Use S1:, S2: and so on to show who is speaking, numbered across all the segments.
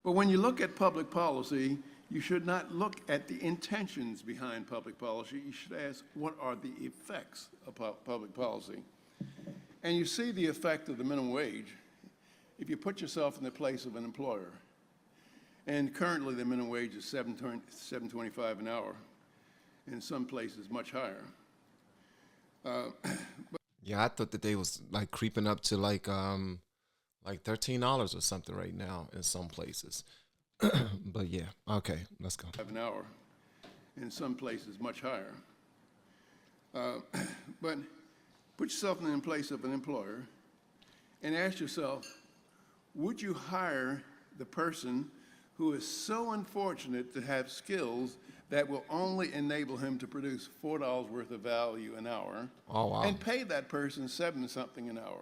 S1: But when you look at public policy, you should not look at the intentions behind public policy. You should ask, what are the effects of public policy? And you see the effect of the minimum wage if you put yourself in the place of an employer. And currently, the minimum wage is $7.25 an hour. In some places, much higher.
S2: Yeah, I thought that they was like creeping up to like $13 or something right now in some places. But yeah, okay, let's go.
S1: An hour. In some places, much higher. But put yourself in the place of an employer and ask yourself, would you hire the person who is so unfortunate to have skills that will only enable him to produce $4 worth of value an hour, and pay that person $7-something an hour?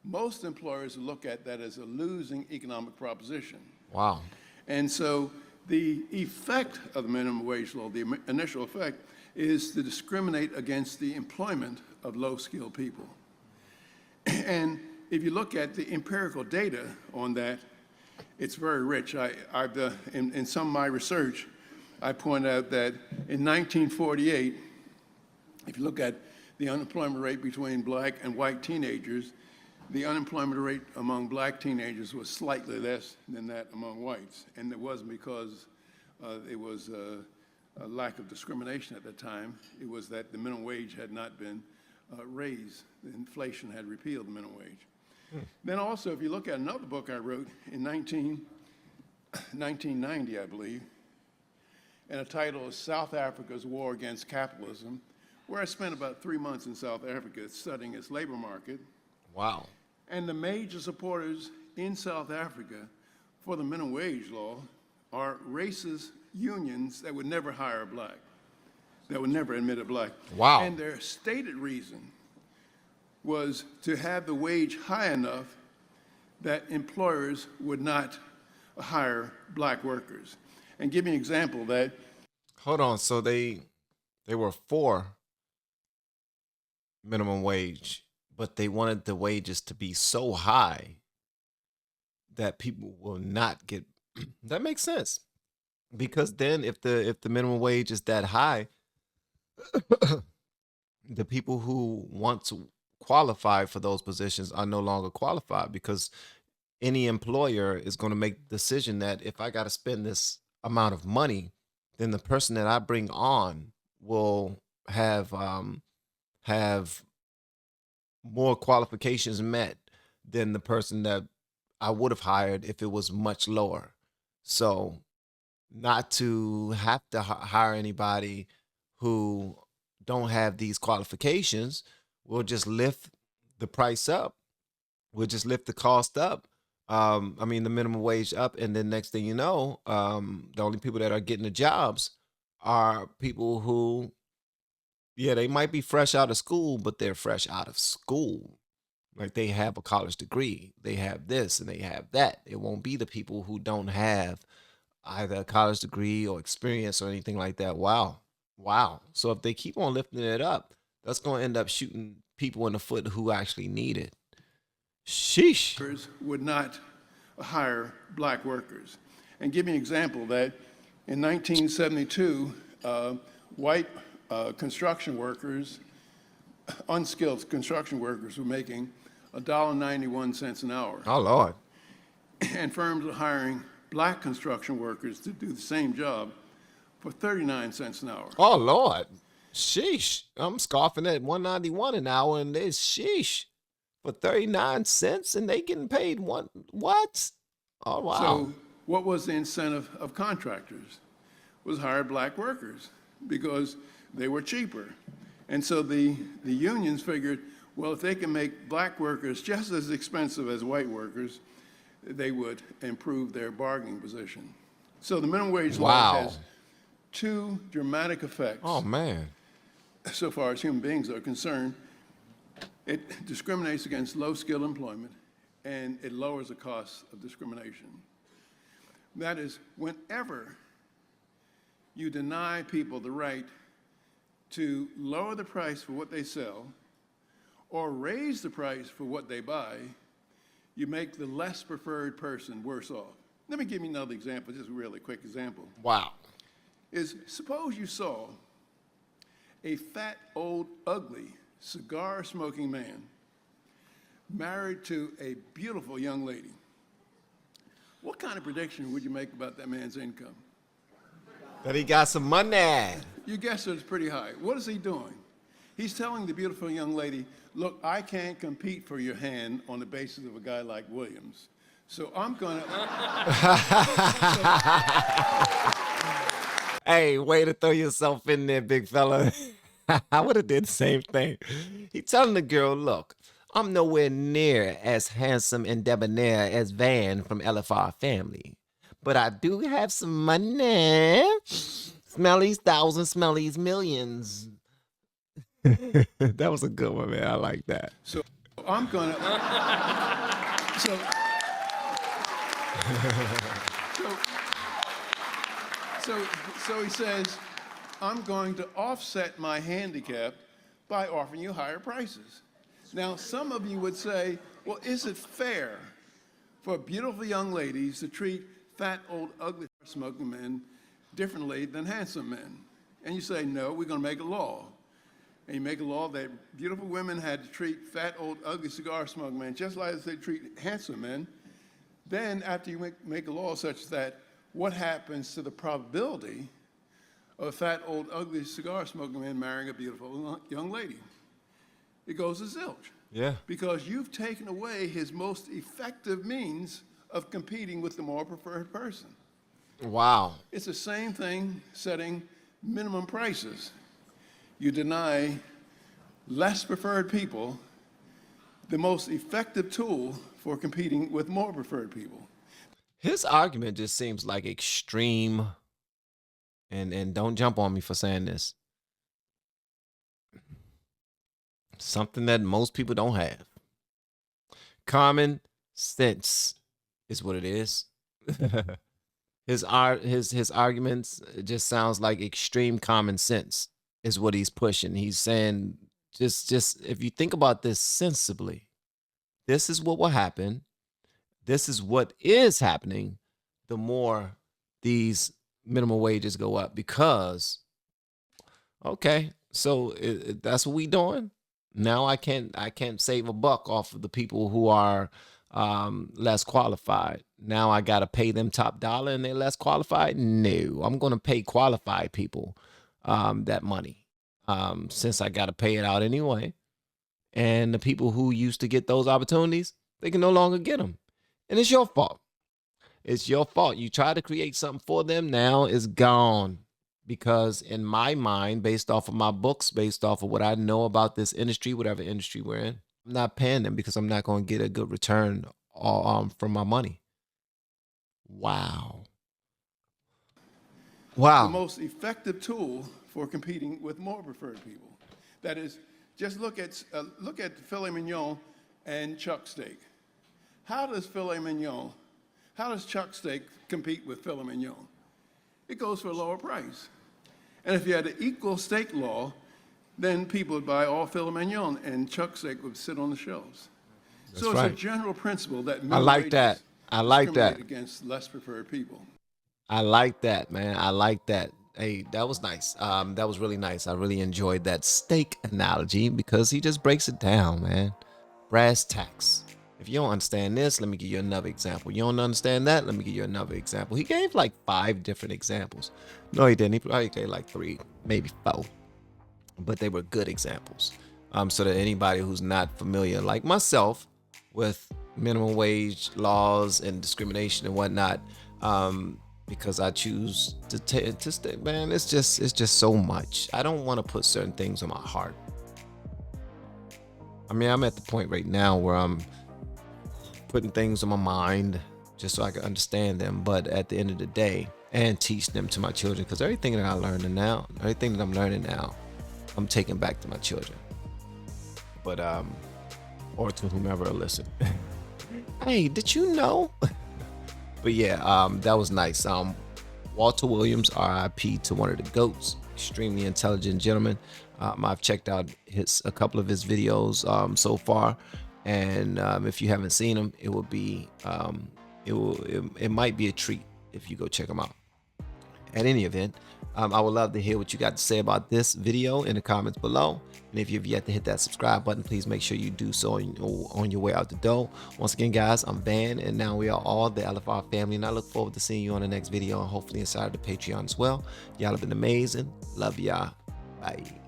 S1: Most employers look at that as a losing economic proposition.
S2: Wow.
S1: And so the effect of the minimum wage law, the initial effect, is to discriminate against the employment of low-skilled people. And if you look at the empirical data on that, it's very rich. In some of my research, I point out that in 1948, if you look at the unemployment rate between black and white teenagers, the unemployment rate among black teenagers was slightly less than that among whites. And it wasn't because it was a lack of discrimination at the time. It was that the minimum wage had not been raised. The inflation had repealed the minimum wage. Then also, if you look at another book I wrote in 1990, I believe, and the title is South Africa's War Against Capitalism, where I spent about 3 months in South Africa studying its labor market.
S2: Wow.
S1: And the major supporters in South Africa for the minimum wage law are racist unions that would never hire a black, that would never admit a black.
S2: Wow.
S1: And their stated reason was to have the wage high enough that employers would not hire black workers. And give me an example that.
S2: Hold on, so they were for minimum wage, but they wanted the wages to be so high that people will not get. That makes sense, because then if the minimum wage is that high, the people who want to qualify for those positions are no longer qualified, because any employer is going to make the decision that if I got to spend this amount of money, then the person that I bring on will have more qualifications met than the person that I would have hired if it was much lower. So not to have to hire anybody who don't have these qualifications, we'll just lift the price up. We'll just lift the cost up. I mean, the minimum wage up. And then next thing you know, the only people that are getting the jobs are people who, yeah, they might be fresh out of school, but they're fresh out of school. Like they have a college degree, they have this and they have that. It won't be the people who don't have either a college degree or experience or anything like that. Wow. Wow. So if they keep on lifting it up, that's going to end up shooting people in the foot who actually need it. Sheesh.
S1: Would not hire black workers. And give me an example that in 1972, white construction workers, unskilled construction workers, were making $1.91 an hour.
S2: Oh, Lord.
S1: And firms are hiring black construction workers to do the same job for 39 cents an hour.
S2: Oh, Lord. Sheesh. I'm scoffing at $1.91 an hour, and there's sheesh for 39 cents, and they getting paid what? Oh, wow.
S1: So what was the incentive of contractors? Was hire black workers because they were cheaper. And so the unions figured, well, if they can make black workers just as expensive as white workers, they would improve their bargaining position. So the minimum wage law has two dramatic effects.
S2: Oh, man.
S1: So far as human beings are concerned. It discriminates against low-skilled employment, and it lowers the cost of discrimination. That is, whenever you deny people the right to lower the price for what they sell or raise the price for what they buy, you make the less preferred person worse off. Let me give you another example, just a really quick example.
S2: Wow.
S1: Is suppose you saw a fat, old, ugly, cigar-smoking man married to a beautiful young lady. What kind of prediction would you make about that man's income?
S2: That he got some money.
S1: You guess it's pretty high. What is he doing? He's telling the beautiful young lady, look, I can't compete for your hand on the basis of a guy like Williams. So I'm going to...
S2: Hey, way to throw yourself in there, big fella. I would have did the same thing. He telling the girl, look, I'm nowhere near as handsome and debonair as Van from LFR Family, but I do have some money. Smellies, thousands, smellies, millions. That was a good one, man. I like that.
S1: So I'm going to... So he says, I'm going to offset my handicap by offering you higher prices. Now, some of you would say, well, is it fair for beautiful young ladies to treat fat, old, ugly, smoking men differently than handsome men? And you say, no, we're going to make a law. And you make a law that beautiful women had to treat fat, old, ugly, cigar-smoking men just like they treat handsome men. Then, after you make a law such that, what happens to the probability of a fat, old, ugly, cigar-smoking man marrying a beautiful young lady? It goes to zilch.
S2: Yeah.
S1: Because you've taken away his most effective means of competing with the more preferred person.
S2: Wow.
S1: It's the same thing setting minimum prices. You deny less preferred people the most effective tool for competing with more preferred people.
S2: His argument just seems like extreme, and don't jump on me for saying this. Something that most people don't have. Common sense is what it is. His arguments just sounds like extreme common sense is what he's pushing. He's saying just if you think about this sensibly, this is what will happen. This is what is happening the more these minimum wages go up, because okay, so that's what we doing. Now I can't save a buck off of the people who are less qualified. Now I got to pay them top dollar and they're less qualified. No, I'm going to pay qualified people that money since I got to pay it out anyway. And the people who used to get those opportunities, they can no longer get them. And it's your fault. It's your fault. You try to create something for them. Now it's gone. Because in my mind, based off of my books, based off of what I know about this industry, whatever industry we're in, I'm not paying them because I'm not going to get a good return from my money. Wow. Wow.
S1: The most effective tool for competing with more preferred people. That is, just look at filet mignon and chuck steak. How does chuck steak compete with filet mignon? It goes for a lower price. And if you had an equal steak law, then people would buy all filet mignon and chuck steak would sit on the shelves.
S2: That's
S1: so
S2: right.
S1: It's a general principle that
S2: I like that. I like that.
S1: Against less preferred people.
S2: I like that, man. I like that. Hey, that was nice. That was really nice. I really enjoyed that steak analogy because he just breaks it down, man. Brass tacks. If you don't understand this, let me give you another example. You don't understand that? Let me give you another example. He gave like 5 different examples. No, he didn't. He probably gave like 3, maybe 4. But they were good examples. So that anybody who's not familiar, like myself, with minimum wage laws and discrimination and whatnot, because I choose to stay, man, it's just so much. I don't want to put certain things on my heart. I mean, I'm at the point right now where I'm putting things on my mind just so I can understand them, but at the end of the day, and teach them to my children, because everything that I'm learning now, I'm taking back to my children. But or to whomever will listen. Hey, did you know? But yeah, that was nice. Walter Williams, RIP to one of the GOATs, extremely intelligent gentleman. I've checked out a couple of his videos so far, and if you haven't seen them, it would it might be a treat if you go check them out. At any event, I would love to hear what you got to say about this video in the comments below. And if you've yet to hit that subscribe button, please make sure you do so on your way out the door. Once again, guys, I'm Van, and now we are all the LFR family, and I look forward to seeing you on the next video and hopefully inside of the Patreon as well. Y'all have been amazing. Love y'all. Bye.